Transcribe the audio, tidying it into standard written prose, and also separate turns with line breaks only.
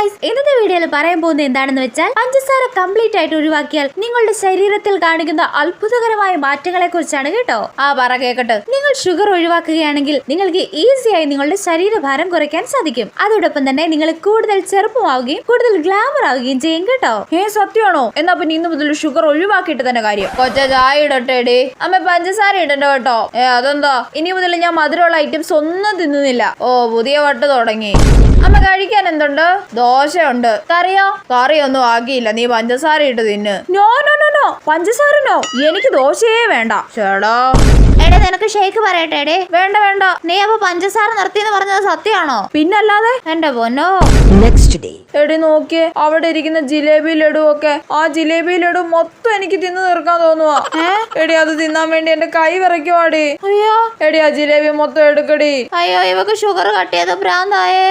Guys, ഇന്നത്തെ വീഡിയോയിൽ പറയാൻ പോകുന്നത് എന്താണെന്ന് വെച്ചാൽ പഞ്ചസാര കംപ്ലീറ്റ് ആയിട്ട് ഒഴിവാക്കിയാൽ നിങ്ങളുടെ ശരീരത്തിൽ കാണിക്കുന്ന അത്ഭുതകരമായ മാറ്റങ്ങളെ കുറിച്ചാണ് കേട്ടോ. പറ കേക്കട്ടെ. നിങ്ങൾ ഷുഗർ ഒഴിവാക്കുകയാണെങ്കിൽ നിങ്ങൾക്ക് ഈസിയായി നിങ്ങളുടെ ശരീരഭാരം കുറയ്ക്കാൻ സാധിക്കും. അതോടൊപ്പം തന്നെ നിങ്ങൾ കൂടുതൽ ചെറുപ്പമാവുകയും കൂടുതൽ ഗ്ലാമർ ആവുകയും ചെയ്യും കേട്ടോ.
സത്യമാണോ? എന്നാ പിന്നെ ഇന്ന് മുതൽ ഷുഗർ ഒഴിവാക്കിയിട്ട് തന്നെ കാര്യം. കൊച്ച ചായ ഇടട്ടേടി. അമ്മ പഞ്ചസാര ഇടണ്ട കേട്ടോ. അതെന്താ? ഇനി മുതൽ ഞാൻ മധുരമുള്ള ഐറ്റംസ് ഒന്നും തിന്നുന്നില്ല. പുതിയ വട്ട് തുടങ്ങി. അമ്മ കഴിക്കാൻ എന്തുണ്ട്? ദോശയുണ്ട്. കറിയോ? കറിയൊന്നും ആക്കിയില്ല. നീ പഞ്ചസാര ഇട്ട് തിന്ന്. നോ നോ നോ നോ, പഞ്ചസാര നോ. എനിക്ക് ദോശയേ വേണ്ട. ചേടാ
എടേ, നിനക്ക് ഷേക്ക് പറയട്ടെ?
വേണ്ട വേണ്ട.
നീ അപ്പൊ പഞ്ചസാര നിർത്തിയെന്ന് പറഞ്ഞത് സത്യമാണോ?
പിന്നല്ലാതെ.
എന്റെ പൊന്നോ.
Next day.
എടി നോക്കിയേ, അവിടെ ഇരിക്കുന്ന ജിലേബി ലഡു ഒക്കെ. ആ ജിലേബി ലഡു മൊത്തം എനിക്ക് തിന്നു തീർക്കാൻ തോന്നുവാ. എടി അത് തിന്നാൻ വേണ്ടി എന്റെ കൈ വിറയ്ക്കുവാടി.
അയ്യോ
എടി ആ ജിലേബി മൊത്തം എടുക്കടി.
അയ്യോ, ഇവക്ക് ഷുഗർ കട്ട് ചെയ്ത് ഭ്രാന്തായേ.